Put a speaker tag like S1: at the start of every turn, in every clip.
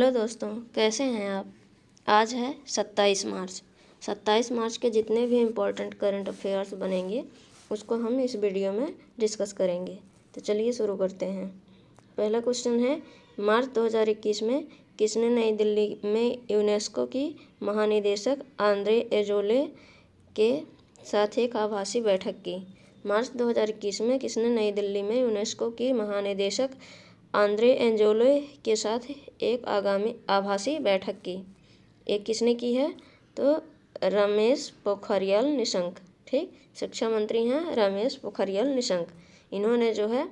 S1: Hello दोस्तों, कैसे हैं आप। आज है 27 मार्च। 27 मार्च के जितने भी इम्पोर्टेंट करंट अफेयर्स बनेंगे उसको हम इस वीडियो में डिस्कस करेंगे। तो चलिए शुरू करते हैं। पहला क्वेश्चन है, मार्च 2021 में किसने नई दिल्ली में यूनेस्को की महानिदेशक आंद्रे एजोले के साथ एक आभासी बैठक की। मार्च 2021 में किसने नई दिल्ली में यूनेस्को की महानिदेशक आंद्रे एंजोले के साथ एक आभासी बैठक की। एक किसने की है, तो रमेश पोखरियाल निशंक। ठीक, शिक्षा मंत्री हैं रमेश पोखरियाल निशंक। इन्होंने जो है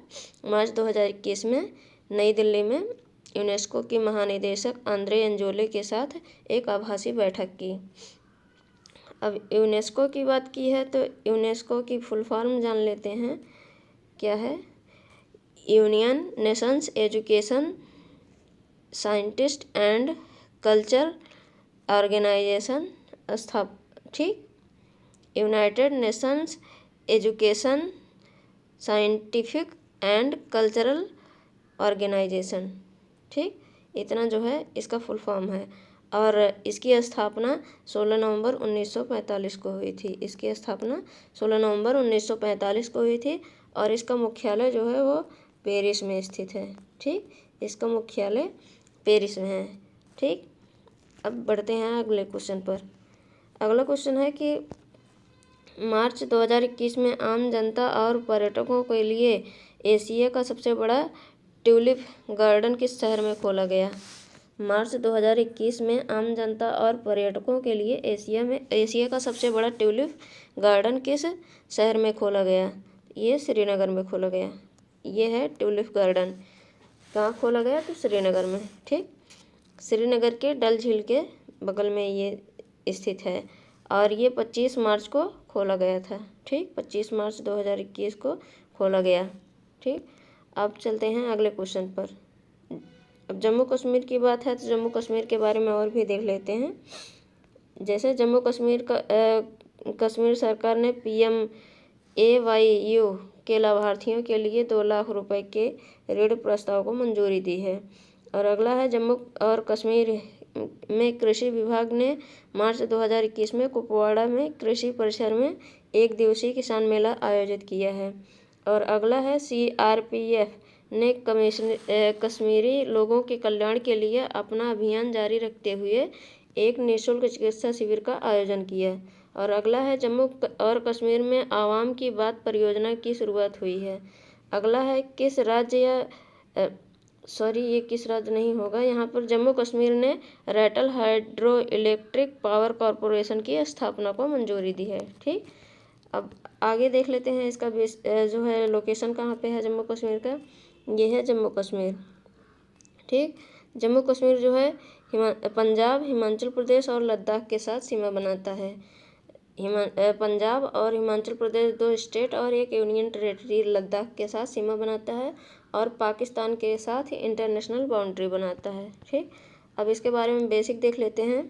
S1: मार्च 2021 में नई दिल्ली में यूनेस्को की महानिदेशक आंद्रे एंजोले के साथ एक आभासी बैठक की। अब यूनेस्को की बात की है तो यूनेस्को की फुल फॉर्म जान लेते हैं, क्या है। Union nations education scientist and culture organisation ठीक, united nations education scientific and cultural organisation. ठीक, इतना जो है इसका फुल फॉर्म है। और इसकी स्थापना 16 नवंबर 1945 को हुई थी। इसकी स्थापना 16 नवंबर 1945 को हुई थी और इसका मुख्यालय जो है वो पेरिस में स्थित है। ठीक, इसका मुख्यालय पेरिस में है। ठीक, अब बढ़ते हैं अगले क्वेश्चन पर। अगला क्वेश्चन है कि मार्च 2021 में आम जनता और पर्यटकों के लिए एशिया का सबसे बड़ा ट्यूलिप गार्डन किस शहर में खोला गया। मार्च 2021 में आम जनता और पर्यटकों के लिए एशिया का सबसे बड़ा ट्यूलिप गार्डन किस शहर में खोला गया। ये श्रीनगर में खोला गया। ये है ट्यूलिप गार्डन, कहाँ खोला गया, तो श्रीनगर में। ठीक, श्रीनगर के डल झील के बगल में ये स्थित है और ये 25 मार्च को खोला गया था। ठीक, 25 मार्च 2021 को खोला गया। ठीक, अब चलते हैं अगले क्वेश्चन पर। अब जम्मू कश्मीर की बात है तो जम्मू कश्मीर के बारे में और भी देख लेते हैं। जैसे जम्मू कश्मीर का कश्मीर सरकार ने PMAYU के लाभार्थियों के लिए 2 लाख रुपए के ऋण प्रस्ताव को मंजूरी दी है। और अगला है, जम्मू और कश्मीर में कृषि विभाग ने मार्च 2021 में कुपवाड़ा में कृषि परिसर में 1 दिवसीय किसान मेला आयोजित किया है। और अगला है, CRPF ने कश्मीरी लोगों के कल्याण के लिए अपना अभियान जारी रखते हुए एक निःशुल्क चिकित्सा शिविर का आयोजन किया। और अगला है, जम्मू और कश्मीर में आवाम की बात परियोजना की शुरुआत हुई है। अगला है, किस राज्य ये किस राज्य नहीं होगा यहाँ पर, जम्मू कश्मीर ने Ratle hydro electric power corporation की स्थापना को मंजूरी दी है। ठीक, अब आगे देख लेते हैं इसका जो है लोकेशन कहाँ पे है जम्मू कश्मीर का। ये है जम्मू कश्मीर। ठीक, जम्मू कश्मीर जो है पंजाब, हिमाचल प्रदेश और लद्दाख के साथ सीमा बनाता है। पंजाब और हिमाचल प्रदेश 2 स्टेट और एक यूनियन टेरेटरी लद्दाख के साथ सीमा बनाता है और पाकिस्तान के साथ इंटरनेशनल बाउंड्री बनाता है। ठीक, अब इसके बारे में बेसिक देख लेते हैं।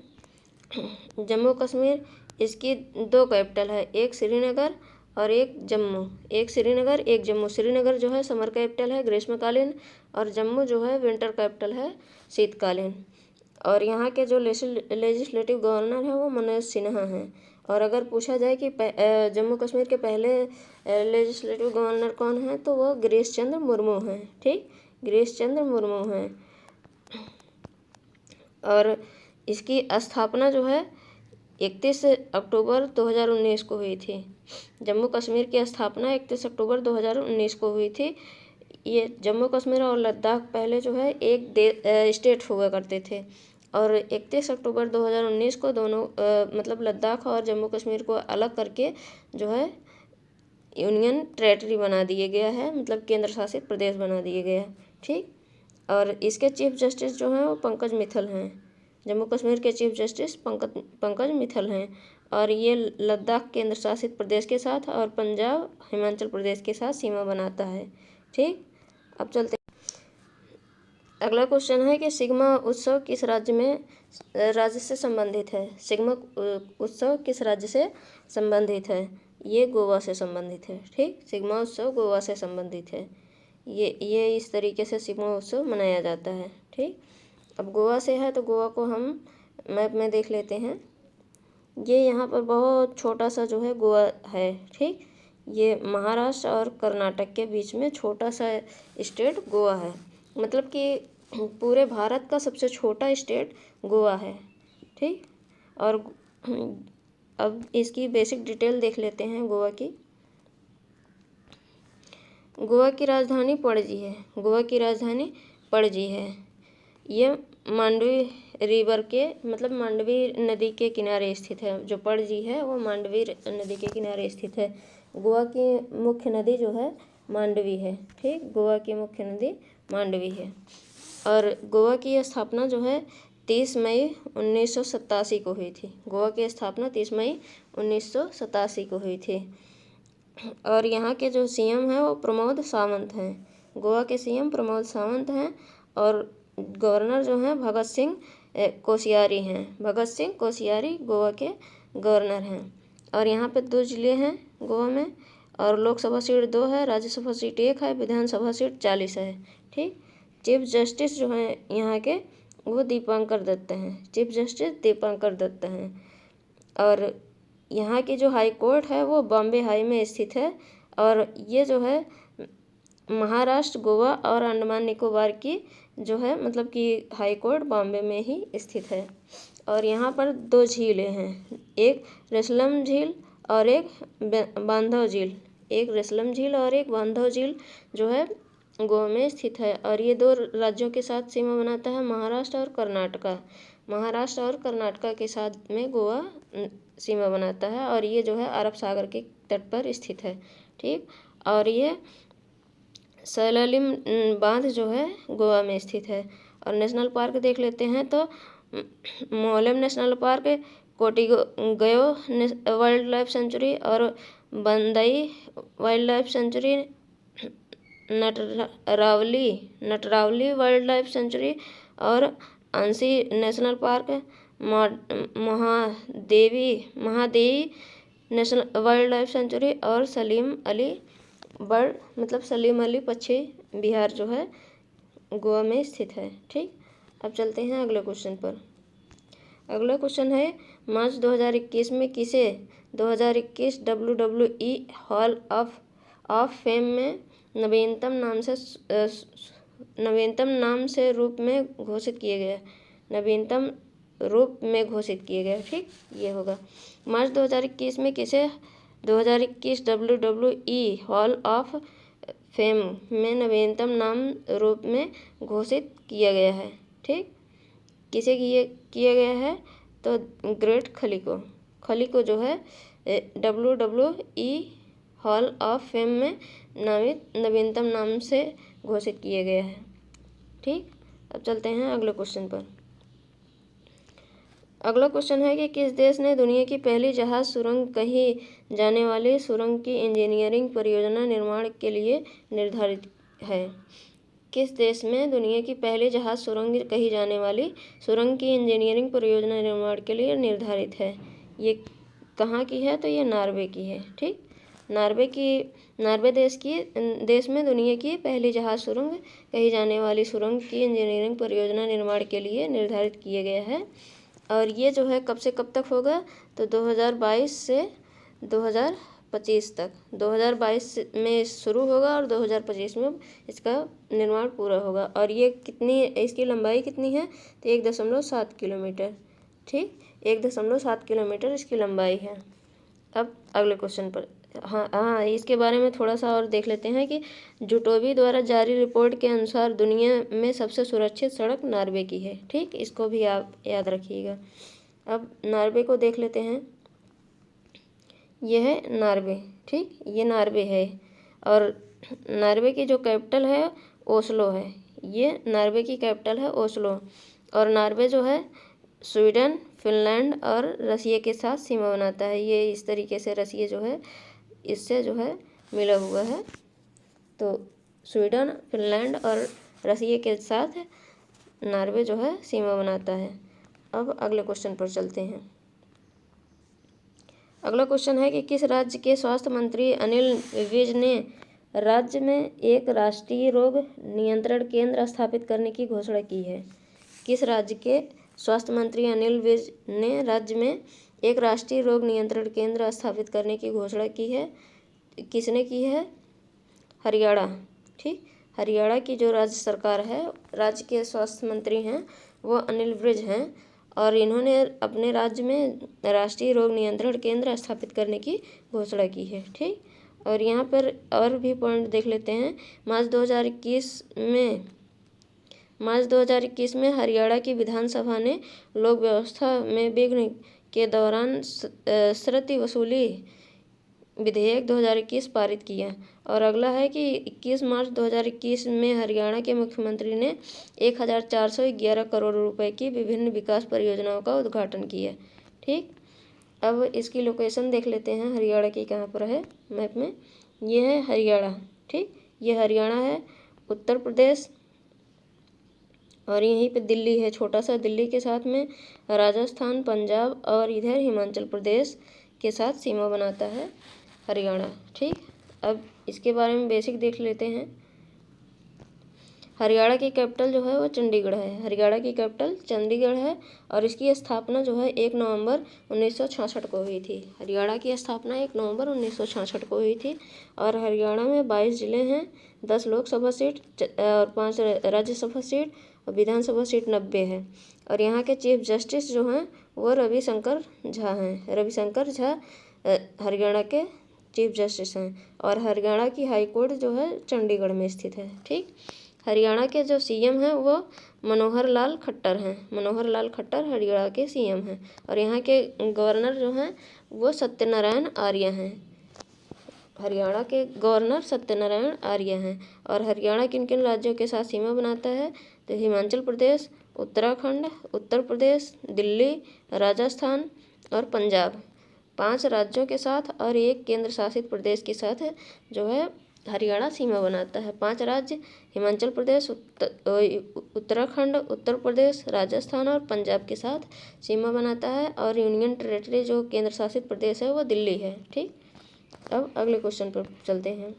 S1: जम्मू कश्मीर, इसकी 2 कैपिटल है, एक श्रीनगर और एक जम्मू। एक श्रीनगर एक जम्मू। श्रीनगर जो है समर कैपिटल है ग्रीष्मकालीन और जम्मू जो है विंटर कैपिटल है शीतकालीन। और यहाँ के जो लेजिस्लेटिव गवर्नर हैं वो मनोज सिन्हा हैं। और अगर पूछा जाए कि जम्मू कश्मीर के पहले लेजिस्लेटिव गवर्नर कौन हैं, तो वो गिरीश चंद्र मुर्मू हैं। ठीक, गिरीश चंद्र मुर्मू हैं। और इसकी स्थापना जो है 31 अक्टूबर 2019 को हुई थी। जम्मू कश्मीर की स्थापना 31 अक्टूबर 2019 को हुई थी। ये जम्मू कश्मीर और लद्दाख पहले जो है एक स्टेट हुआ करते थे और 31 अक्टूबर 2019 को दोनों मतलब लद्दाख और जम्मू कश्मीर को अलग करके जो है यूनियन टेरेटरी बना दिए गया है, मतलब केंद्र शासित प्रदेश बना दिए गया है। ठीक, और इसके चीफ जस्टिस जो हैं वो पंकज मित्तल हैं। जम्मू कश्मीर के चीफ जस्टिस पंकज मित्तल हैं। और ये लद्दाख केंद्र शासित प्रदेश के साथ और पंजाब हिमाचल प्रदेश के साथ सीमा बनाता है। ठीक, अब चलते अगला क्वेश्चन है कि सिग्मा उत्सव किस राज्य से संबंधित है। सिग्मा उत्सव किस राज्य से संबंधित है। ये गोवा से संबंधित है। ठीक, सिग्मा उत्सव गोवा से संबंधित है। ये इस तरीके से सिग्मा उत्सव मनाया जाता है। ठीक, अब गोवा से है तो गोवा को हम मैप में देख लेते हैं। ये यहाँ पर बहुत छोटा सा जो है गोवा है, ठीक। ये महाराष्ट्र और कर्नाटक के बीच में छोटा सा स्टेट गोवा है, मतलब कि पूरे भारत का सबसे छोटा स्टेट गोवा है, ठीक। और अब इसकी बेसिक डिटेल देख लेते हैं गोवा की। गोवा की राजधानी पणजी है। गोवा की राजधानी पणजी है। ये मांडवी रिवर के मतलब मांडवी नदी के किनारे स्थित है। जो पणजी है वो मांडवी नदी के किनारे स्थित है। गोवा की मुख्य नदी जो है मांडवी है, ठीक। गोवा की मुख्य नदी मांडवी है। और गोवा की स्थापना जो है 30 मई 1987 को हुई थी। गोवा की स्थापना 30 मई 1987 को हुई थी। और यहाँ के जो सीएम हैं वो प्रमोद सावंत हैं। गोवा के सीएम प्रमोद सावंत हैं और गवर्नर जो हैं भगत सिंह कोश्यारी हैं। भगत सिंह कोश्यारी गोवा के गवर्नर हैं। और यहाँ पे 2 ज़िले हैं गोवा में, और लोकसभा सीट 2 है, राज्यसभा सीट 1 है, विधानसभा सीट 40 है, ठीक। चीफ जस्टिस जो हैं यहाँ के वो दीपांकर दत्त हैं। चीफ जस्टिस दीपांकर दत्त हैं। और यहाँ की जो हाई कोर्ट है वो बॉम्बे हाई में स्थित है। और ये जो है महाराष्ट्र, गोवा और अंडमान निकोबार की जो है मतलब कि हाई कोर्ट बॉम्बे में ही स्थित है। और यहाँ पर 2 झीलें हैं, एक रतलम झील और एक बांधव झील। एक रतलम झील और एक बांधव झील जो है गोवा में स्थित है। और ये 2 राज्यों के साथ सीमा बनाता है, महाराष्ट्र और कर्नाटका। महाराष्ट्र और कर्नाटका के साथ में गोवा सीमा बनाता है। और ये जो है अरब सागर के तट पर स्थित है, ठीक। और ये सैलालिम बांध जो है गोवा में स्थित है। और नेशनल पार्क देख लेते हैं तो Mollem national park, Cotigao wildlife sanctuary और Bondla wildlife sanctuary, Netravali wildlife sanctuary और Anshi national park, Mhadei national wildlife sanctuary और सलीम अली पक्षी विहार जो है गोवा में स्थित है, ठीक। अब चलते हैं अगले क्वेश्चन पर। अगला क्वेश्चन है मार्च 2021 में किसे 2021 WWE हॉल ऑफ फेम में नवीनतम नाम से रूप में घोषित किए गए। नवीनतम रूप में घोषित किए गए, ठीक। ये होगा मार्च 2021 में किसे 2021 WWE हॉल ऑफ फेम में नवीनतम नाम रूप में घोषित किया गया है, ठीक। किसे किया गया है तो ग्रेट खली को जो है WWE हॉल ऑफ फेम में नवीनतम नाम से घोषित किया गया है, ठीक। अब चलते हैं अगले क्वेश्चन पर। अगला क्वेश्चन है कि किस देश ने दुनिया की पहली जहाज सुरंग कही जाने वाली सुरंग की इंजीनियरिंग परियोजना निर्माण के लिए निर्धारित है। किस देश में दुनिया की पहली जहाज सुरंग कही जाने वाली सुरंग की इंजीनियरिंग परियोजना निर्माण के लिए निर्धारित है। ये कहाँ की है तो ये नॉर्वे की है, ठीक। नॉर्वे देश में दुनिया की पहली जहाज सुरंग कही जाने वाली सुरंग की इंजीनियरिंग परियोजना निर्माण के लिए निर्धारित किया गया है। और ये जो है कब से कब तक होगा तो 2022 से 2025 तक। 2022 में शुरू होगा और 2025 में इसका निर्माण पूरा होगा। और ये इसकी लंबाई कितनी है तो 1.7 किलोमीटर, ठीक। 1.7 किलोमीटर इसकी लंबाई है। अब अगले क्वेश्चन पर हाँ इसके बारे में थोड़ा सा और देख लेते हैं कि जुटोबी द्वारा जारी रिपोर्ट के अनुसार दुनिया में सबसे सुरक्षित सड़क नॉर्वे की है, ठीक। इसको भी आप याद रखिएगा। अब नॉर्वे को देख लेते हैं। यह है नॉर्वे, ठीक। ये नॉर्वे है और नॉर्वे की जो कैपिटल है ओस्लो है। ये नॉर्वे की कैपिटल है ओस्लो। और नॉर्वे जो है स्वीडन, फिनलैंड और रसिया के साथ सीमा बनाता है। ये इस तरीके से रसिया जो है इससे जो है मिला हुआ है। तो स्वीडन, फिनलैंड और रसिया के साथ नॉर्वे जो है सीमा बनाता है। अब अगले क्वेश्चन पर चलते हैं। अगला क्वेश्चन है कि किस राज्य के स्वास्थ्य मंत्री अनिल विज ने राज्य में एक राष्ट्रीय रोग नियंत्रण केंद्र स्थापित करने की घोषणा की है। किस राज्य के स्वास्थ्य मंत्री अनिल विज ने राज्य में एक राष्ट्रीय रोग नियंत्रण केंद्र स्थापित करने की घोषणा की है? किसने की है? हरियाणा। ठीक, हरियाणा की जो राज्य सरकार है, राज्य के स्वास्थ्य मंत्री हैं वो अनिल विज हैं और इन्होंने अपने राज्य में राष्ट्रीय रोग नियंत्रण केंद्र स्थापित करने की घोषणा की है। ठीक, और यहाँ पर और भी पॉइंट देख लेते हैं। मार्च 2021 में हरियाणा की विधानसभा ने लोक व्यवस्था में विघ्न के दौरान श्रुति वसूली विधेयक 2021 पारित किया। और अगला है कि 21 मार्च 2021 में हरियाणा के मुख्यमंत्री ने 1411 करोड़ रुपए की विभिन्न विकास परियोजनाओं का उद्घाटन किया। ठीक, अब इसकी लोकेशन देख लेते हैं हरियाणा की कहाँ पर है मैप में। ये है हरियाणा। ठीक, ये हरियाणा है, उत्तर प्रदेश और यहीं पे दिल्ली है, छोटा सा दिल्ली के साथ में राजस्थान, पंजाब और इधर हिमाचल प्रदेश के साथ सीमा बनाता है हरियाणा। ठीक, अब इसके बारे में बेसिक देख लेते हैं। हरियाणा की कैपिटल जो है वो चंडीगढ़ है। हरियाणा की कैपिटल चंडीगढ़ है और इसकी स्थापना जो है 1 नवंबर 1966 को हुई थी। हरियाणा की स्थापना 1 नवंबर 1966 को हुई थी और हरियाणा में 22 जिले हैं, 10 लोकसभा सीट और 5 राज्यसभा सीट और विधानसभा सीट 90 है। और यहाँ के चीफ जस्टिस जो हैं वो रविशंकर झा हैं। रविशंकर झा हरियाणा के चीफ जस्टिस हैं और हरियाणा की हाई कोर्ट जो है चंडीगढ़ में स्थित है। ठीक, हरियाणा के जो सीएम हैं वो मनोहर लाल खट्टर हैं। मनोहर लाल खट्टर हरियाणा के सीएम हैं और यहाँ के गवर्नर जो हैं वो सत्यनारायण आर्य हैं। हरियाणा के गवर्नर सत्यनारायण आर्य हैं। और हरियाणा किन किन राज्यों के साथ सीमा बनाता है? तो हिमाचल प्रदेश, उत्तराखंड, उत्तर प्रदेश, दिल्ली, राजस्थान और पंजाब, 5 राज्यों के साथ और 1 केंद्र शासित प्रदेश के साथ जो है हरियाणा सीमा बनाता है। 5 राज्य हिमाचल प्रदेश, उत्तराखंड, उत्तर प्रदेश, राजस्थान और पंजाब के साथ सीमा बनाता है और यूनियन टेरेटरी जो केंद्र शासित प्रदेश है वो दिल्ली है। ठीक, अब अगले क्वेश्चन पर चलते हैं।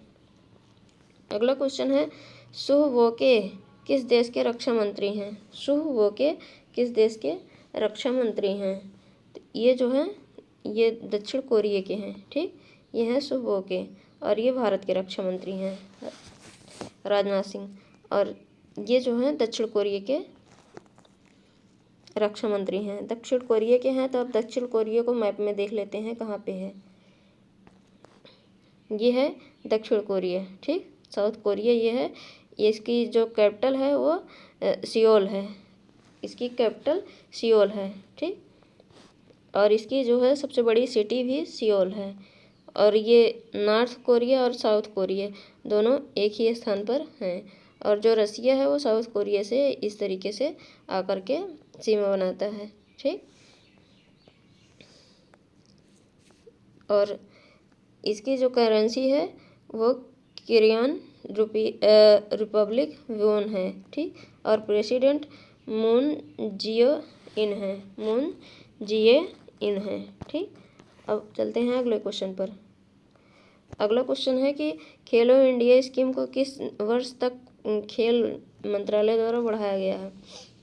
S1: अगला क्वेश्चन है, सुह वोके किस देश के रक्षा मंत्री हैं? सुह वोके किस देश के रक्षा मंत्री हैं? तो ये जो है ये दक्षिण कोरिया के हैं। ठीक, ये हैं सुह वोके और ये भारत के रक्षा मंत्री हैं राजनाथ सिंह। और ये जो हैं दक्षिण कोरिया के रक्षा मंत्री हैं। दक्षिण कोरिया के हैं तो अब दक्षिण कोरिया को मैप में देख लेते हैं कहाँ पे है। ये है दक्षिण कोरिया। ठीक, साउथ कोरिया ये है। इसकी जो कैपिटल है वो सियोल है। इसकी कैपिटल सियोल है। ठीक, और इसकी जो है सबसे बड़ी सिटी भी सियोल है। और ये नॉर्थ कोरिया और साउथ कोरिया दोनों एक ही स्थान पर हैं। और जो रसिया है वो साउथ कोरिया से इस तरीके से आकर के सीमा बनाता है। ठीक, और इसकी जो करेंसी है वो कोरियन रिपब्लिक वोन है। ठीक, और प्रेसिडेंट मून जियो इन है। मून जिए इन है। ठीक, अब चलते हैं अगले क्वेश्चन पर। अगला क्वेश्चन है कि खेलो इंडिया स्कीम को किस वर्ष तक खेल मंत्रालय द्वारा बढ़ाया गया है?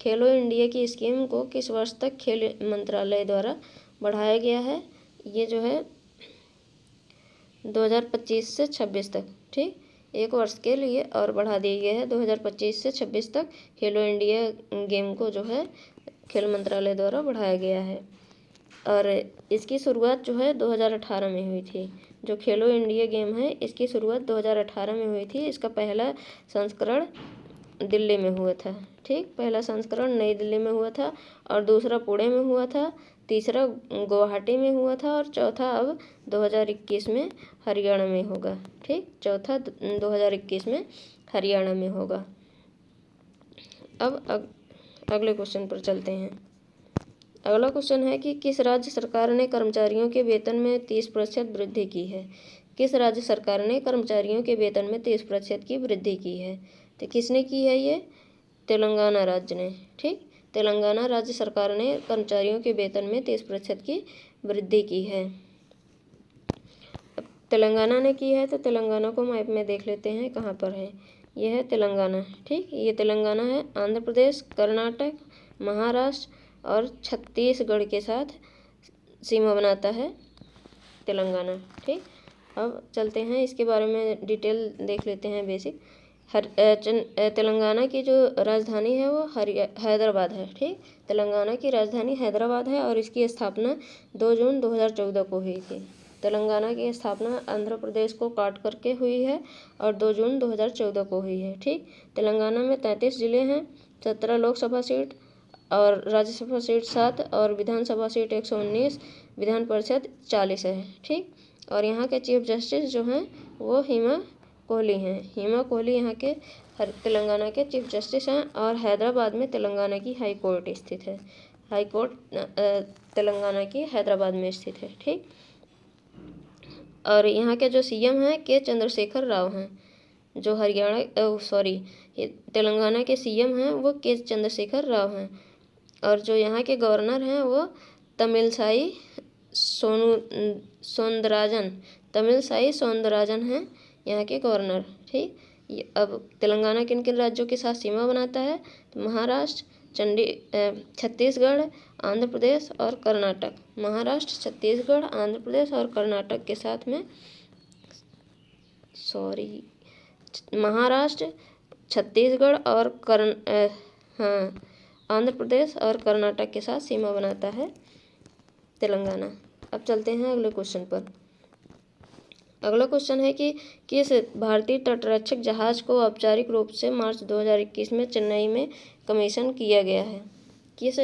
S1: खेलो इंडिया की स्कीम को किस वर्ष तक खेल मंत्रालय द्वारा बढ़ाया गया है? ये जो है 2025 से 26 तक। ठीक, 1 वर्ष के लिए और बढ़ा दिया गया है। 2025 से 26 तक खेलो इंडिया गेम को जो है खेल मंत्रालय द्वारा बढ़ाया गया है। और इसकी शुरुआत जो है 2018 में हुई थी। जो खेलो इंडिया गेम है इसकी शुरुआत 2018 में हुई थी। इसका पहला संस्करण दिल्ली में हुआ था। ठीक, पहला संस्करण नई दिल्ली में हुआ था और दूसरा पुणे में हुआ था, तीसरा गुवाहाटी में हुआ था और चौथा अब 2021 में हरियाणा में होगा। ठीक, चौथा 2021 में हरियाणा में होगा। अब अगले क्वेश्चन पर चलते हैं। अगला क्वेश्चन है कि किस राज्य सरकार ने कर्मचारियों के वेतन में 30% वृद्धि की है? किस राज्य सरकार ने कर्मचारियों के वेतन में 30% की वृद्धि की है? तो किसने की है? ये तेलंगाना राज्य ने। ठीक, तेलंगाना राज्य सरकार ने कर्मचारियों के वेतन में 30% की वृद्धि की है। तेलंगाना ने की है तो तेलंगाना को मैप में देख लेते हैं कहाँ पर है। यह है तेलंगाना। ठीक, ये तेलंगाना है। आंध्र प्रदेश, कर्नाटक, महाराष्ट्र और छत्तीसगढ़ के साथ सीमा बनाता है तेलंगाना। ठीक, अब चलते हैं इसके बारे में डिटेल देख लेते हैं बेसिक। तेलंगाना की जो राजधानी है वो हैदराबाद है। ठीक, तेलंगाना की राजधानी हैदराबाद है और इसकी स्थापना 2 जून 2014 को हुई थी। तेलंगाना की स्थापना आंध्र प्रदेश को काट करके हुई है और 2 जून 2014 को हुई है। ठीक, तेलंगाना में 33 जिले हैं, 17 लोकसभा सीट और राज्यसभा सीट 7 और विधानसभा सीट 119, विधान परिषद 40 है। ठीक, और यहाँ के चीफ जस्टिस जो हैं वो हिमा कोहली हैं। हिमा कोहली यहाँ के तेलंगाना के चीफ जस्टिस हैं और हैदराबाद में तेलंगाना की हाई कोर्ट स्थित है। हाई कोर्ट तेलंगाना की हैदराबाद में स्थित है। ठीक, और यहाँ के जो सीएम हैं के चंद्रशेखर राव हैं। जो तेलंगाना के सीएम हैं वो के चंद्रशेखर राव हैं और जो यहाँ के गवर्नर हैं वो तमिलसाई सौंदरराजन हैं यहाँ के गवर्नर। ठीक, अब तेलंगाना किन किन राज्यों के साथ सीमा बनाता है तो महाराष्ट्र, छत्तीसगढ़, आंध्र प्रदेश और कर्नाटक। महाराष्ट्र, छत्तीसगढ़, आंध्र प्रदेश और कर्नाटक के साथ में महाराष्ट्र, छत्तीसगढ़ और आंध्र प्रदेश और कर्नाटक के साथ सीमा बनाता है तेलंगाना। अब चलते हैं अगले क्वेश्चन पर। अगला क्वेश्चन है कि किस भारतीय तटरक्षक जहाज को औपचारिक रूप से मार्च 2021 में चेन्नई में कमीशन किया गया है। किस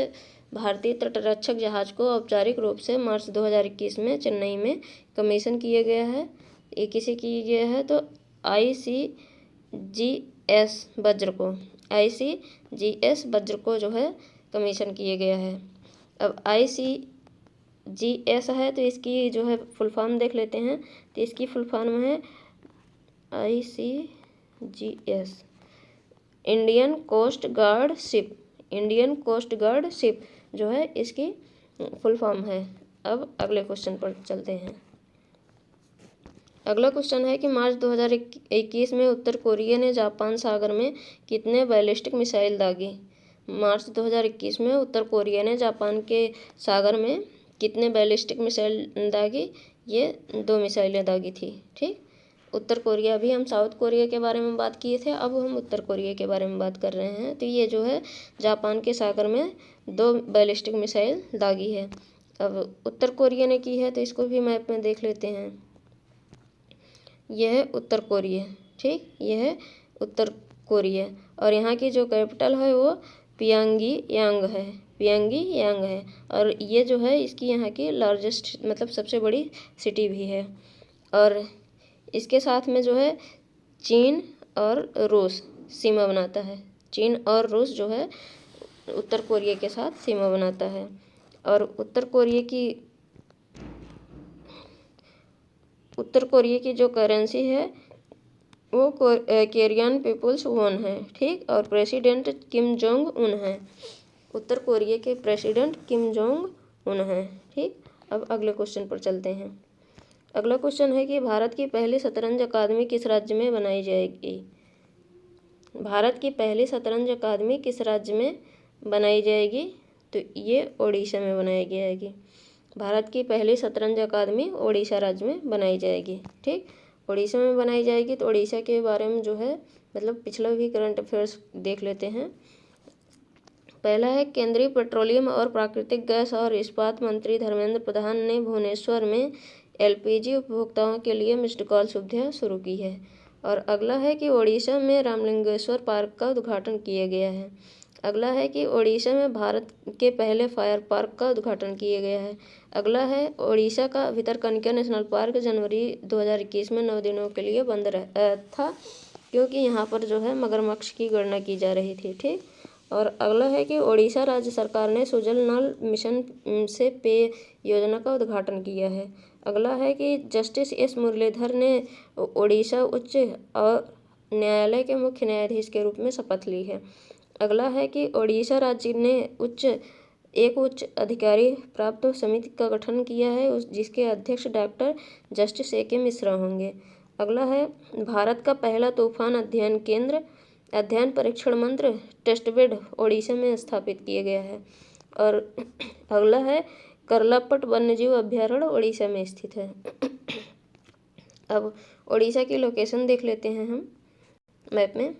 S1: भारतीय तटरक्षक जहाज को औपचारिक रूप से मार्च 2021 में चेन्नई में कमीशन किया गया है? ये किसे किया गया है तो ICGS वज्र को जो है कमीशन किया गया है। अब ICGS है तो इसकी जो है फुल फॉर्म देख लेते हैं। तो इसकी फुल फॉर्म है ICGS, Indian coast guard ship जो है इसकी फुल फॉर्म है। अब अगले क्वेश्चन पर चलते हैं। अगला क्वेश्चन है कि मार्च 2021 में उत्तर कोरिया ने जापान सागर में कितने बैलिस्टिक मिसाइल दागी? मार्च 2021 में उत्तर कोरिया ने जापान के सागर में कितने बैलिस्टिक मिसाइल दागी? ये 2 मिसाइलें दागी थी। ठीक, उत्तर कोरिया, अभी हम साउथ कोरिया के बारे में बात किए थे, अब हम उत्तर कोरिया के बारे में बात कर रहे हैं। तो ये जो है जापान के सागर में 2 बैलिस्टिक मिसाइल दागी है। अब उत्तर कोरिया ने की है तो इसको भी मैप में देख लेते हैं। यह है उत्तर कोरिया। ठीक, यह है उत्तर कोरिया और यहाँ की जो कैपिटल है वो पियोंगयांग है और ये जो है इसकी यहाँ की लार्जेस्ट मतलब सबसे बड़ी सिटी भी है। और इसके साथ में जो है चीन और रूस सीमा बनाता है। चीन और रूस जो है उत्तर कोरिया के साथ सीमा बनाता है। और उत्तर कोरिया की जो करेंसी है वो कोरियन पीपुल्स वॉन है। ठीक, और प्रेसिडेंट किम जोंग उन है। उत्तर कोरिया के प्रेसिडेंट किम जोंग उन है। ठीक, अब अगले क्वेश्चन पर चलते हैं। अगला क्वेश्चन है कि भारत की पहली शतरंज अकादमी किस राज्य में बनाई जाएगी? भारत की पहली शतरंज अकादमी किस राज्य में बनाई जाएगी? तो ये ओडिशा में बनाई जाएगी। भारत की पहली शतरंज अकादमी ओडिशा राज्य में बनाई जाएगी। ठीक, ओडिशा में बनाई जाएगी। तो ओडिशा के बारे में जो है मतलब पिछला भी करंट अफेयर्स देख लेते हैं। पहला है केंद्रीय पेट्रोलियम और प्राकृतिक गैस और इस्पात मंत्री धर्मेंद्र प्रधान ने भुवनेश्वर में LPG उपभोक्ताओं के लिए मिस्ड कॉल सुविधा शुरू की है। और अगला है कि ओडिशा में रामलिंगेश्वर पार्क का उद्घाटन किया गया है। अगला है कि ओडिशा में भारत के पहले फायर पार्क का उद्घाटन किया गया है। अगला है ओडिशा का भितरकनिका नेशनल पार्क जनवरी 2021 में 9 दिनों के लिए बंद था क्योंकि यहाँ पर जो है मगरमच्छ की गणना की जा रही थी। ठीक, और अगला है कि ओडिशा राज्य सरकार ने सुजल नल मिशन से पेय योजना का उद्घाटन किया है। अगला है कि जस्टिस S मुरलीधर ने ओडिशा उच्च और न्यायालय के मुख्य न्यायाधीश के रूप में शपथ ली है। अगला है कि ओडिशा राज्य ने एक उच्च अधिकारी प्राप्त समिति का गठन किया है जिसके अध्यक्ष डॉक्टर जस्टिस AK मिश्रा होंगे। अगला है भारत का पहला तूफान अध्ययन केंद्र अध्ययन परीक्षण मंत्र टेस्ट बेड ओडिशा में स्थापित किया गया है। और अगला है करलापट वन्यजीव अभ्यारण्य ओडिशा में स्थित है। अब ओडिशा की लोकेशन देख लेते हैं हम मैप में।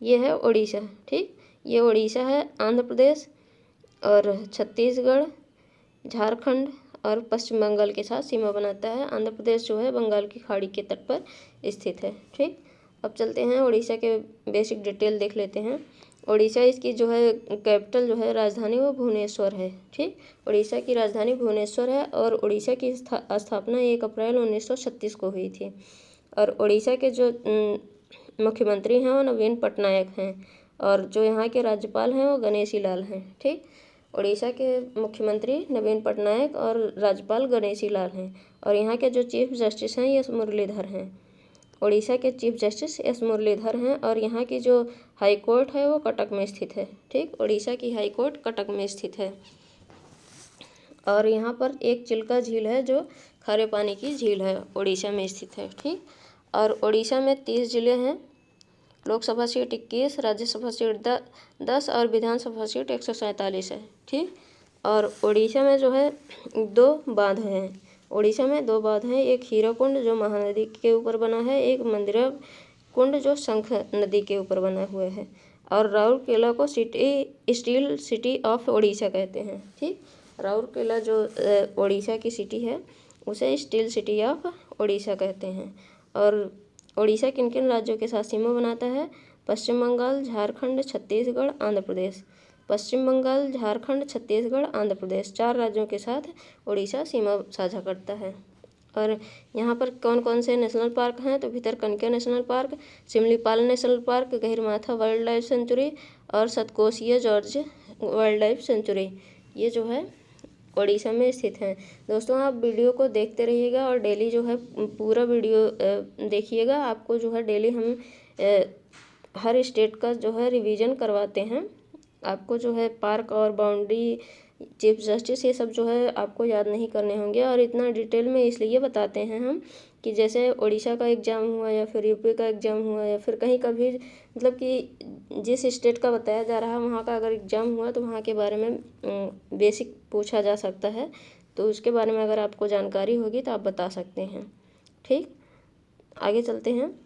S1: ये है ओडिशा, ठीक। ये ओडिशा है, आंध्र प्रदेश और छत्तीसगढ़, झारखंड और पश्चिम बंगाल के साथ सीमा बनाता है। आंध्र प्रदेश जो है बंगाल की खाड़ी के तट पर स्थित है, ठीक। अब चलते हैं ओडिशा के बेसिक डिटेल देख लेते हैं। ओडिशा इसकी जो है कैपिटल जो है राजधानी वो भुवनेश्वर है, ठीक। ओडिशा की राजधानी भुवनेश्वर है और ओडिशा की स्थापना 1 अप्रैल 1936 को हुई थी। और ओडिशा के जो मुख्यमंत्री हैं वो नवीन पटनायक हैं और जो यहाँ के राज्यपाल हैं वो गणेशी लाल हैं, ठीक। ओडिशा के मुख्यमंत्री नवीन पटनायक और राज्यपाल गणेशी लाल हैं और यहाँ के जो चीफ जस्टिस हैं एस मुरलीधर हैं। ओडिशा के चीफ जस्टिस एस मुरलीधर हैं और यहाँ की जो हाई कोर्ट है वो कटक में स्थित है, ठीक। ओडिशा की हाई कोर्ट कटक में स्थित है। और यहाँ पर एक चिल्का झील है जो खारे पानी की झील है, ओडिशा में स्थित है, ठीक। और ओडिशा में 30 जिले हैं। लोकसभा सीट 21, राज्यसभा सीट 10 और विधानसभा सीट 147 है, ठीक। और ओडिशा में जो है 2 बांध हैं। ओडिशा में 2 बांध हैं, एक हीराकुंड जो महानदी के ऊपर बना है, एक मंदिरा कुंड जो शंख नदी के ऊपर बना हुआ है। और राउरकेला को स्टील सिटी ऑफ ओडिशा कहते हैं, ठीक। राउरकेला जो ओडिशा की सिटी है उसे स्टील सिटी ऑफ ओडिशा कहते हैं। और ओडिशा किन किन राज्यों के साथ सीमा बनाता है? पश्चिम बंगाल, झारखंड, छत्तीसगढ़, आंध्र प्रदेश। पश्चिम बंगाल, झारखंड, छत्तीसगढ़, आंध्र प्रदेश 4 राज्यों के साथ ओडिशा सीमा साझा करता है। और यहाँ पर कौन कौन से नेशनल पार्क हैं? तो Bhitarkanika national park, Similipal national park, Gahirmatha wildlife sanctuary और Satkosia gorge wildlife sanctuary, ये जो है ओडिशा में स्थित हैं। दोस्तों आप वीडियो को देखते रहिएगा और डेली जो है पूरा वीडियो देखिएगा। आपको जो है डेली हम हर स्टेट का जो है रिवीजन करवाते हैं। आपको जो है पार्क और बाउंड्री, चीफ जस्टिस, ये सब जो है आपको याद नहीं करने होंगे। और इतना डिटेल में इसलिए बताते हैं हम कि जैसे ओडिशा का एग्ज़ाम हुआ या फिर यूपी का एग्ज़ाम हुआ या फिर कहीं का भी, मतलब कि जिस स्टेट का बताया जा रहा है वहाँ का अगर एग्ज़ाम हुआ तो वहाँ के बारे में बेसिक पूछा जा सकता है। तो उसके बारे में अगर आपको जानकारी होगी तो आप बता सकते हैं, ठीक। आगे चलते हैं।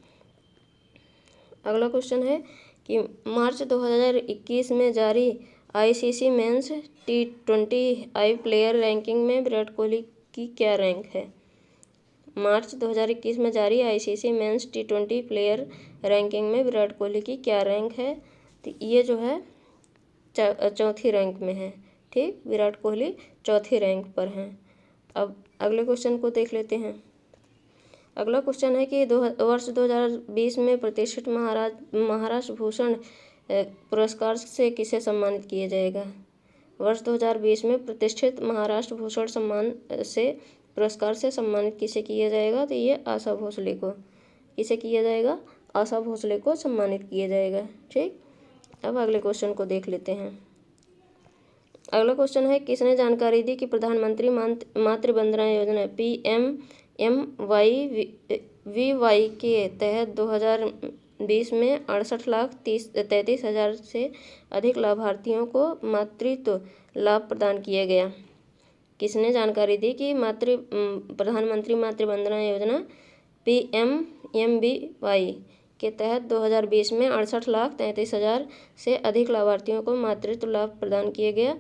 S1: अगला क्वेश्चन है कि मार्च 2021 में जारी ICC mains T20I player ranking में विराट कोहली की क्या रैंक है? मार्च 2021 में जारी ICC mains T20 player ranking में विराट कोहली की क्या रैंक है? तो ये जो है चौथी रैंक में है, ठीक। विराट कोहली चौथी रैंक पर हैं। अब अगले क्वेश्चन को देख लेते हैं। अगला क्वेश्चन है कि वर्ष 2020 में प्रतिष्ठित महाराष्ट्र भूषण पुरस्कार से किसे सम्मानित किया जाएगा? वर्ष 2020 में प्रतिष्ठित महाराष्ट्र भूषण सम्मान से पुरस्कार से सम्मानित किसे किया जाएगा? तो ये आशा भोसले को। किसे किया जाएगा? आशा भोसले को सम्मानित किया जाएगा, ठीक। अब अगले क्वेश्चन को देख लेते हैं। अगला क्वेश्चन है किसने जानकारी दी कि प्रधानमंत्री मातृ वंदना योजना PMMYVY के तहत 2020 में 68,33,000 से अधिक लाभार्थियों को मातृत्व लाभ प्रदान किया गया? किसने जानकारी दी कि प्रधानमंत्री मातृ वंदना योजना PMMYVY के तहत 2020 में 68,33,000 से अधिक लाभार्थियों को मातृत्व लाभ प्रदान किया गया?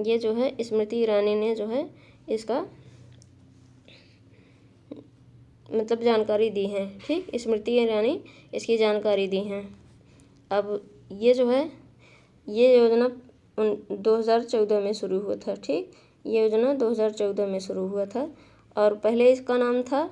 S1: ये जो है स्मृति ईरानी ने जो है इसका मतलब जानकारी दी है, ठीक। स्मृति ईरानी इसकी जानकारी दी हैं। अब ये जो है ये योजना 2014 में शुरू हुआ था, ठीक। ये योजना 2014 में शुरू हुआ था और पहले इसका नाम था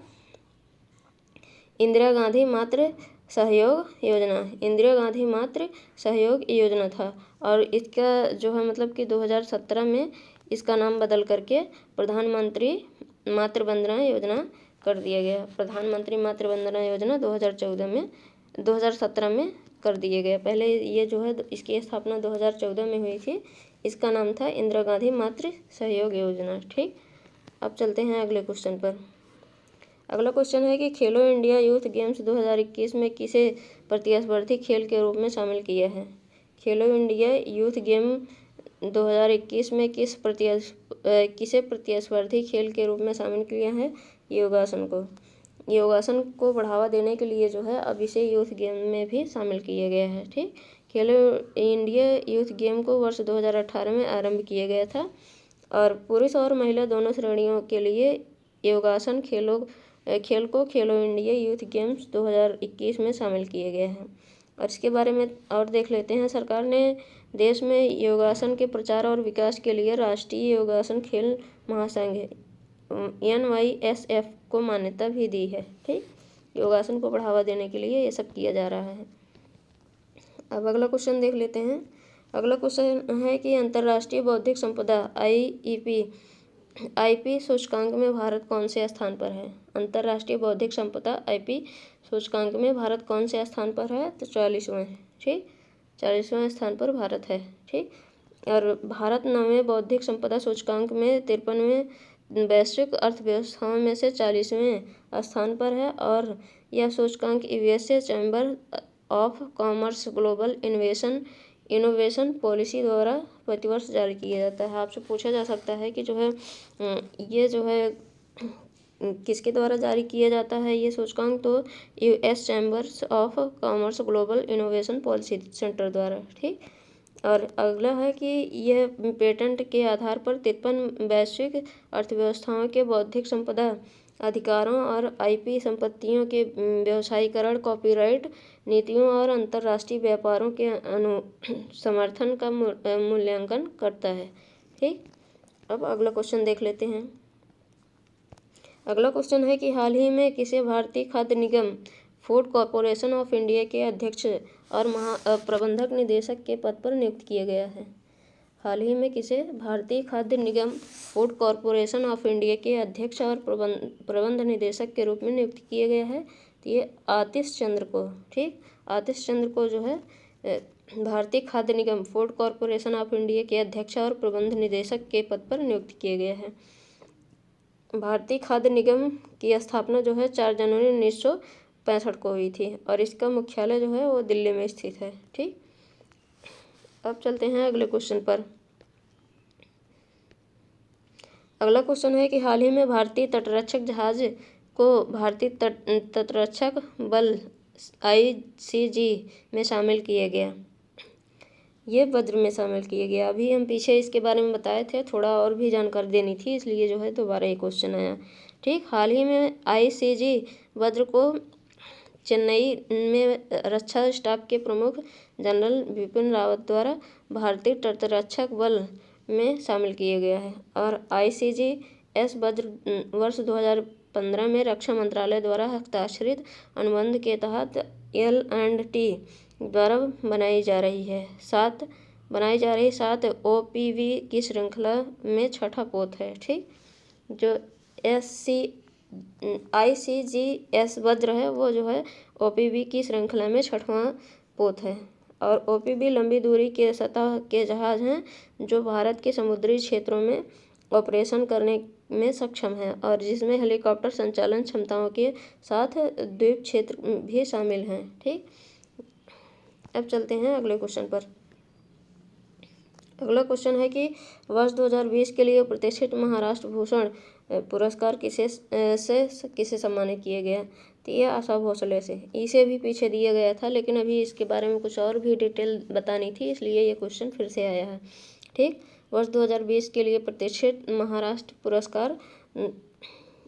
S1: इंदिरा गांधी मातृ सहयोग योजना। इंदिरा गांधी मातृ सहयोग योजना था और इसका जो है मतलब कि 2017 में इसका नाम बदल करके प्रधानमंत्री मातृ वंदना योजना कर दिया गया। प्रधानमंत्री मातृ वंदना योजना 2017 में कर दिया गया। पहले ये जो है इसकी स्थापना 2014 में हुई थी। इसका नाम था इंदिरा गांधी मातृ सहयोग योजना, ठीक। अब चलते हैं अगले क्वेश्चन पर। अगला क्वेश्चन है कि खेलो इंडिया यूथ गेम्स 2021 में किसे प्रतिस्पर्धी खेल के रूप में शामिल किया है। खेलो इंडिया यूथ गेम 2021 में किसे प्रतिस्पर्धी खेल के रूप में शामिल किया है। योगासन को बढ़ावा देने के लिए जो है अब इसे यूथ गेम में भी शामिल किया गया है। ठीक, खेलो इंडिया यूथ गेम को वर्ष 2018 में आरंभ किया गया था और पुरुष और महिला दोनों श्रेणियों के लिए योगासन खेल को खेलो इंडिया यूथ गेम्स 2021 में शामिल किए गए हैं। और इसके बारे में और देख लेते हैं। सरकार ने देश में योगासन के प्रचार और विकास के लिए राष्ट्रीय योगासन खेल महासंघ NYSF को मान्यता भी दी है। ठीक, योगासन को बढ़ावा देने के लिए ये सब किया जा रहा है। अब अगला क्वेश्चन देख लेते हैं। अगला क्वेश्चन है कि अंतर्राष्ट्रीय बौद्धिक संपदा IP सूचकांक में भारत कौन से स्थान पर है। अंतर्राष्ट्रीय बौद्धिक संपदा IP सूचकांक में भारत कौन से स्थान पर है, तो 40वें। ठीक, 40वें स्थान पर भारत है। ठीक, और भारत 9वें बौद्धिक संपदा सूचकांक में 53वें वैश्विक अर्थव्यवस्थाओं में से 40वें स्थान पर है और यह सूचकांक USA chamber of commerce global innovation policy द्वारा प्रतिवर्ष जारी किया जाता है। आपसे पूछा जा सकता है कि जो है ये जो है किसके द्वारा जारी किया जाता है ये सूचकांक, तो US chambers of commerce global innovation policy centre द्वारा। ठीक, और अगला है कि यह पेटेंट के आधार पर 53 वैश्विक अर्थव्यवस्थाओं के बौद्धिक संपदा अधिकारों और IP संपत्तियों के व्यवसायीकरण, कॉपीराइट नीतियों और अंतर्राष्ट्रीय व्यापारों के समर्थन का मूल्यांकन करता है। ठीक, अब अगला क्वेश्चन देख लेते हैं। अगला क्वेश्चन है कि हाल ही में किसे भारतीय खाद्य निगम फूड कॉरपोरेशन ऑफ इंडिया के अध्यक्ष और प्रबंधक निदेशक के पद पर नियुक्त किया गया है। हाल ही में किसे भारतीय खाद्य निगम फूड कॉरपोरेशन ऑफ इंडिया के अध्यक्ष और प्रबंध निदेशक के रूप में नियुक्त किया गया है, तो ये आतिश चंद्र को। ठीक, आतिश चंद्र को जो है भारतीय खाद्य निगम फूड कॉरपोरेशन ऑफ इंडिया के अध्यक्ष और प्रबंध निदेशक के पद पर नियुक्त किया गया है। भारतीय खाद्य निगम की स्थापना जो है 4 जनवरी 1965 को हुई थी और इसका मुख्यालय जो है वो दिल्ली में स्थित है। ठीक, अब चलते हैं अगले क्वेश्चन पर। अगला क्वेश्चन है कि हाल ही में भारतीय तटरक्षक जहाज को भारतीय तटरक्षक बल ICG में शामिल किया गया। ये वज्र में शामिल किया गया। अभी हम पीछे इसके बारे में बताए थे, थोड़ा और भी जानकारी देनी थी, इसलिए जो है दोबारा ये क्वेश्चन आया। ठीक, हाल ही में ICG वज्र को चेन्नई में रक्षा स्टाफ के प्रमुख जनरल बिपिन रावत द्वारा भारतीय तटरक्षक बल में शामिल किया गया है और ICG-S वज्र वर्ष 2015 में रक्षा मंत्रालय द्वारा हस्ताक्षरित अनुबंध के तहत L&T द्वारा बनाई जा रही 7 OPV की श्रृंखला में छठा पोत है। ठीक, जो ICG-S वज्र है वो जो है OPV की श्रृंखला में छठवां पोत है और OPV लंबी दूरी के सतह के जहाज हैं जो भारत के समुद्री क्षेत्रों में ऑपरेशन करने में सक्षम है और जिसमें हेलीकॉप्टर संचालन क्षमताओं के साथ द्वीप क्षेत्र भी शामिल हैं। ठीक, अब चलते हैं अगले क्वेश्चन पर। अगला क्वेश्चन है कि वर्ष 2020 के लिए प्रतिष्ठित महाराष्ट्र भूषण पुरस्कार किसे सम्मानित किया गया, तो ये आशा भोसले से। इसे भी पीछे दिया गया था लेकिन अभी इसके बारे में कुछ और भी डिटेल बतानी थी, इसलिए ये क्वेश्चन फिर से आया है। ठीक, वर्ष 2020 के लिए प्रतिष्ठित महाराष्ट्र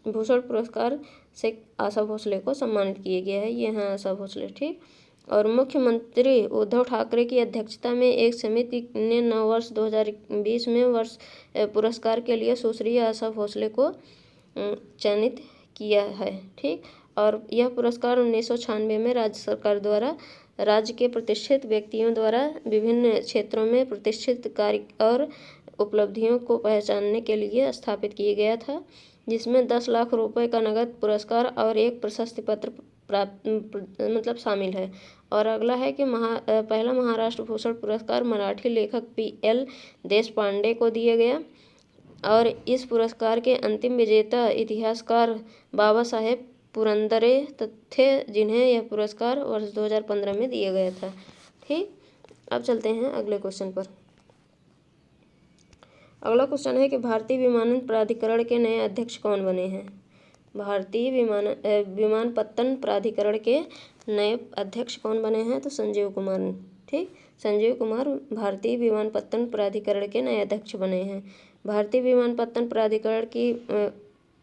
S1: भूषण पुरस्कार से आशा भोसले को सम्मानित किया गया है। ये हैं आशा भोसले। ठीक, और मुख्यमंत्री उद्धव ठाकरे की अध्यक्षता में एक समिति ने 9 वर्ष 2020 में पुरस्कार के लिए सुश्री आशा भोसले को चयनित किया है। ठीक, और यह पुरस्कार 1996 में राज्य सरकार द्वारा राज्य के प्रतिष्ठित व्यक्तियों द्वारा विभिन्न क्षेत्रों में प्रतिष्ठित कार्य और उपलब्धियों को पहचानने के लिए स्थापित किया गया था, जिसमें 10 लाख रुपए का नगद पुरस्कार और एक प्रशस्ति पत्र प्राप्त शामिल है। और अगला है कि पहला महाराष्ट्र भूषण पुरस्कार मराठी लेखक PL देशपांडे को दिया गया और इस पुरस्कार के अंतिम विजेता इतिहासकार बाबा साहेब पुरंदरे थे, जिन्हें यह पुरस्कार वर्ष 2015 में दिया गया था। ठीक, अब चलते हैं अगले क्वेश्चन पर। अगला क्वेश्चन है कि भारतीय विमानन प्राधिकरण के नए अध्यक्ष कौन बने हैं। भारतीय विमानपत्तन प्राधिकरण के नए अध्यक्ष कौन बने हैं, तो संजीव कुमार। ठीक, संजीव कुमार भारतीय विमानपत्तन प्राधिकरण के नए अध्यक्ष बने हैं। भारतीय विमानपत्तन प्राधिकरण की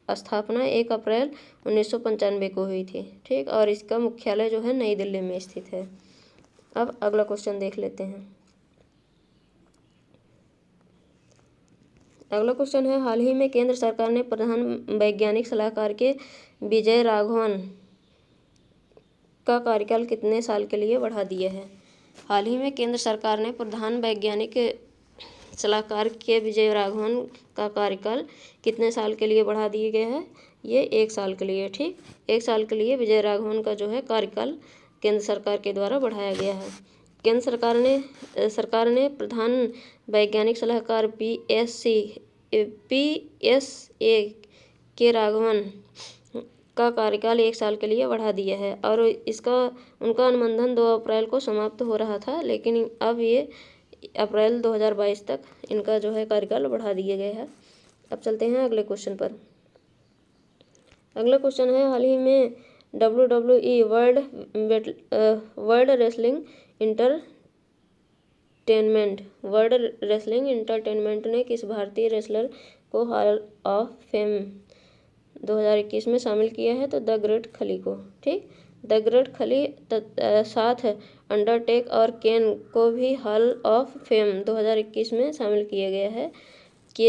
S1: स्थापना 1 अप्रैल 1995 को हुई थी। ठीक, और इसका मुख्यालय जो है नई दिल्ली में स्थित है। अब अगला क्वेश्चन देख लेते हैं। अगला क्वेश्चन है, हाल ही में केंद्र सरकार ने प्रधान वैज्ञानिक सलाहकार के विजय राघवन का कार्यकाल कितने साल के लिए बढ़ा दिया है। हाल ही में केंद्र सरकार ने प्रधान वैज्ञानिक सलाहकार के विजय राघवन का कार्यकाल कितने साल के लिए बढ़ा दिया गया है। ये 1 साल के लिए। ठीक, 1 साल के लिए विजय राघवन का जो है कार्यकाल केंद्र सरकार के द्वारा बढ़ाया गया है। केंद्र सरकार ने प्रधान वैज्ञानिक सलाहकार PSA के राघवन का कार्यकाल 1 साल के लिए बढ़ा दिया है और उनका अनुबंधन 2 अप्रैल को समाप्त हो रहा था, लेकिन अब ये अप्रैल 2022 तक इनका जो है कार्यकाल बढ़ा दिया गया है। अब चलते हैं अगले क्वेश्चन पर। अगला क्वेश्चन है, हाल ही में WWE वर्ल्ड रेसलिंग इंटरटेनमेंट ने किस भारतीय रेसलर को हॉल ऑफ फेम 2021 में शामिल किया है, तो द ग्रेट खली को। ठीक, द ग्रेट खली साथ अंडरटेक और केन को भी हॉल ऑफ फेम 2021 में शामिल किए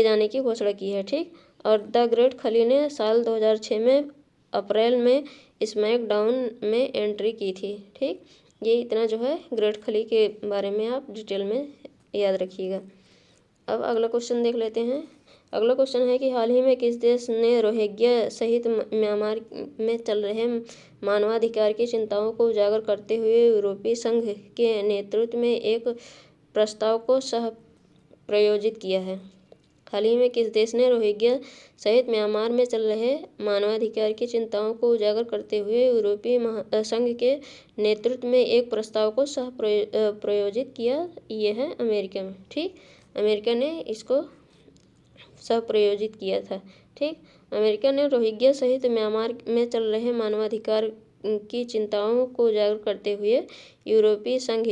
S1: जाने की घोषणा की है। ठीक, और द ग्रेट खली ने साल 2006 में अप्रैल में स्मैकडाउन में एंट्री की थी। ठीक, ये इतना जो है ग्रेट खली के बारे में आप डिटेल में याद रखिएगा। अब अगला क्वेश्चन देख लेते हैं। अगला क्वेश्चन है कि हाल ही में किस देश ने रोहिंग्या सहित म्यांमार में चल रहे मानवाधिकार की चिंताओं को उजागर करते हुए यूरोपीय संघ के नेतृत्व में एक प्रस्ताव को सह प्रायोजित किया है। हाल ही में किस देश ने रोहिंग्या सहित म्यांमार में चल रहे मानवाधिकार की चिंताओं को उजागर करते हुए यूरोपीय संघ के नेतृत्व में एक प्रस्ताव को सह प्रायोजित किया। ये है अमेरिका में। ठीक, अमेरिका ने इसको सह प्रायोजित किया था। ठीक, अमेरिका ने रोहिंग्या सहित म्यांमार में चल रहे मानवाधिकार की चिंताओं को उजागर करते हुए यूरोपीय संघ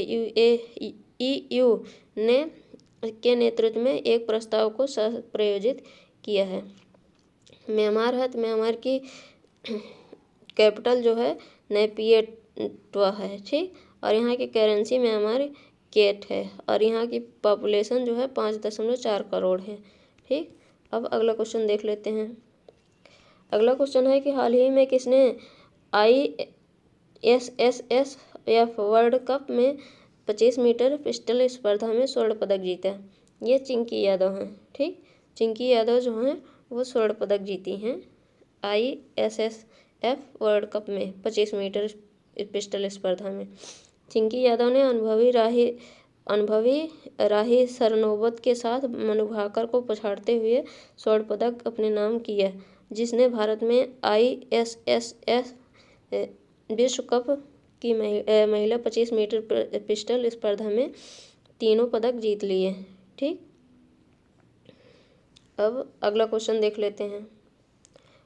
S1: EU ने के नेतृत्व में एक प्रस्ताव को सह प्रायोजित किया है। म्यांमार है, तो म्यांमार की कैपिटल जो है नैपियटवा है। ठीक, और यहाँ की करेंसी म्यांमार केट है और यहाँ की पॉपुलेशन जो है 5.4 करोड़ है। ठीक, अब अगला क्वेश्चन देख लेते हैं। अगला क्वेश्चन है कि हाल ही में किसने ISSF वर्ल्ड कप में 25 मीटर पिस्टल स्पर्धा में स्वर्ण पदक जीता। ये चिंकी यादव हैं। ठीक, चिंकी यादव जो हैं वो स्वर्ण पदक जीती हैं ISSF वर्ल्ड कप में 25 मीटर पिस्टल स्पर्धा में। चिंकी यादव ने अनुभवी राही सरनोबत के साथ मनु भाकर को पछाड़ते हुए स्वर्ण पदक अपने नाम किया, जिसने भारत में ISSF विश्व कप की महिला 25 मीटर पिस्टल स्पर्धा में तीनों पदक जीत लिए। ठीक, अब अगला क्वेश्चन देख लेते हैं।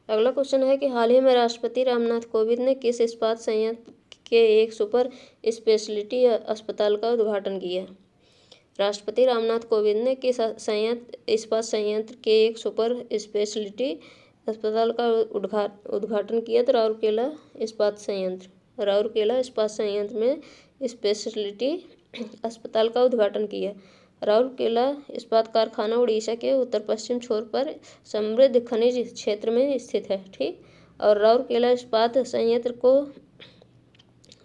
S1: अगला क्वेश्चन है कि हाल ही में राष्ट्रपति रामनाथ कोविंद ने किस इस्पात संयंत्र के एक सुपर स्पेशलिटी अस्पताल का उद्घाटन किया। राष्ट्रपति रामनाथ कोविंद ने किस इस्पात संयंत्र के एक सुपर स्पेशलिटी अस्पताल का उद्घाटन किया, तो राउरकेला इस्पात संयंत्र में स्पेशलिटी अस्पताल का उद्घाटन किया। राउरकेला इस्पात कारखाना उड़ीसा के उत्तर पश्चिम छोर पर समृद्ध खनिज क्षेत्र में स्थित है। ठीक, और राउरकेला इस्पात संयंत्र को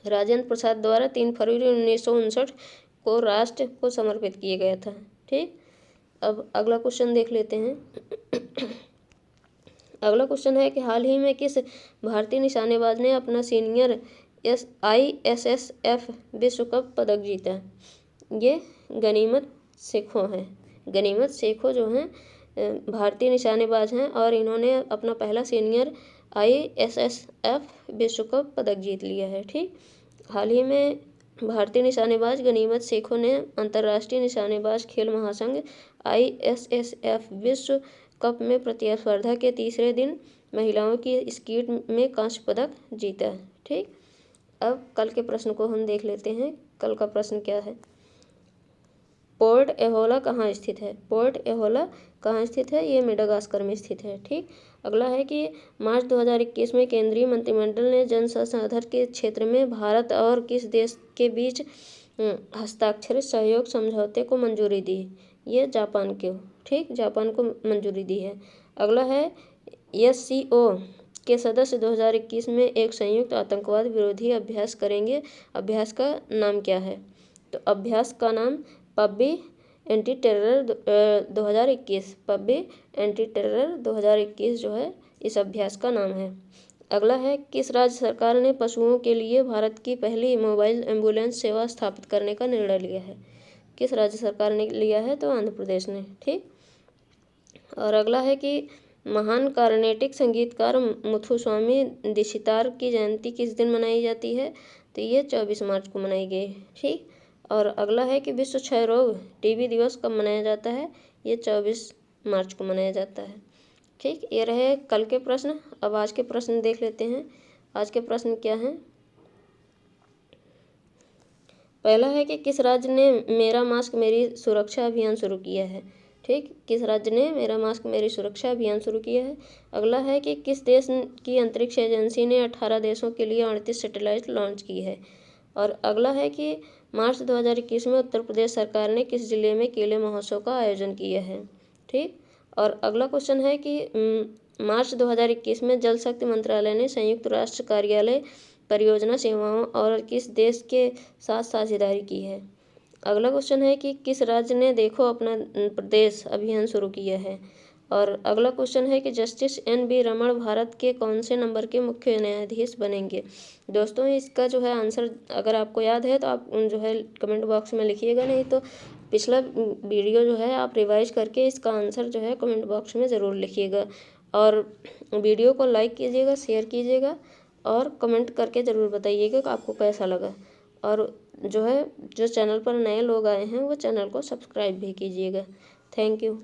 S1: राजेंद्र प्रसाद द्वारा 3 फरवरी 1959 को राष्ट्र को समर्पित किया गया था। ठीक, अब अगला क्वेश्चन देख लेते हैं। अगला क्वेश्चन है कि हाल ही में किस भारतीय निशानेबाज ने अपना सीनियर ISSF विश्व कप पदक जीता। ये गनीमत शेखों हैं। गनीमत शेखों जो हैं भारतीय निशानेबाज हैं और इन्होंने अपना पहला सीनियर ISSF विश्व कप पदक जीत लिया है। ठीक, हाल ही में भारतीय निशानेबाज गनीमत शेखों ने अंतर्राष्ट्रीय निशानेबाज खेल महासंघ ISSF विश्व कप में प्रतिस्पर्धा के तीसरे दिन महिलाओं की स्कीट में कांस्य पदक जीता। ठीक, अब कल के प्रश्न को हम देख लेते हैं। कल का प्रश्न क्या है? पोर्ट एहोला कहाँ स्थित है? पोर्ट एहोला कहाँ स्थित है? ये मेडागास्कर में स्थित है। ठीक, अगला है कि मार्च 2021 में केंद्रीय मंत्रिमंडल ने जल संसाधन के क्षेत्र में भारत और किस देश के बीच हस्ताक्षरित सहयोग समझौते को मंजूरी दी? ये जापान को। ठीक, जापान को मंजूरी दी है। अगला है SCO के सदस्य 2021 में एक संयुक्त आतंकवाद विरोधी अभ्यास करेंगे। अभ्यास का नाम क्या है? तो अभ्यास का नाम पब्बी एंटी टेरर 2021, पब्बी एंटी टेरर 2021 जो है इस अभ्यास का नाम है। अगला है किस राज्य सरकार ने पशुओं के लिए भारत की पहली मोबाइल एम्बुलेंस सेवा स्थापित करने का निर्णय लिया है? किस राज्य सरकार ने लिया है? तो आंध्र प्रदेश ने। ठीक, और अगला है कि महान कार्नेटिक संगीतकार मुथुस्वामी दीक्षितार की जयंती किस दिन मनाई जाती है? तो ये 24 मार्च को मनाई गई। ठीक, और अगला है कि विश्व क्षय रोग TB दिवस कब मनाया जाता है? ये 24 मार्च को मनाया जाता है। ठीक, ये रहे कल के प्रश्न। अब आज के प्रश्न देख लेते हैं। आज के प्रश्न क्या हैं? पहला है कि किस राज्य ने मेरा मास्क मेरी सुरक्षा अभियान शुरू किया है? ठीक, किस राज्य ने मेरा मास्क मेरी सुरक्षा अभियान शुरू किया है? अगला है कि किस देश की अंतरिक्ष एजेंसी ने 18 देशों के लिए 38 सैटेलाइट लॉन्च की है? और अगला है कि मार्च 2021 में उत्तर प्रदेश सरकार ने किस जिले में केले महोत्सव का आयोजन किया है? ठीक, और अगला क्वेश्चन है कि मार्च 2021 में जल शक्ति मंत्रालय ने संयुक्त राष्ट्र कार्यालय परियोजना सेवाओं और किस देश के साथ साझेदारी की है? अगला क्वेश्चन है कि किस राज्य ने देखो अपना प्रदेश अभियान शुरू किया है? और अगला क्वेश्चन है कि जस्टिस NV रमण भारत के कौन से नंबर के मुख्य न्यायाधीश बनेंगे? दोस्तों, इसका जो है आंसर अगर आपको याद है तो आप जो है कमेंट बॉक्स में लिखिएगा, नहीं तो पिछला वीडियो जो है आप रिवाइज करके इसका आंसर जो है कमेंट बॉक्स में ज़रूर लिखिएगा। और वीडियो को लाइक कीजिएगा, शेयर कीजिएगा और कमेंट करके ज़रूर बताइएगा कि आपको कैसा लगा। और जो है जो चैनल पर नए लोग आए हैं वो चैनल को सब्सक्राइब भी कीजिएगा। Thank you.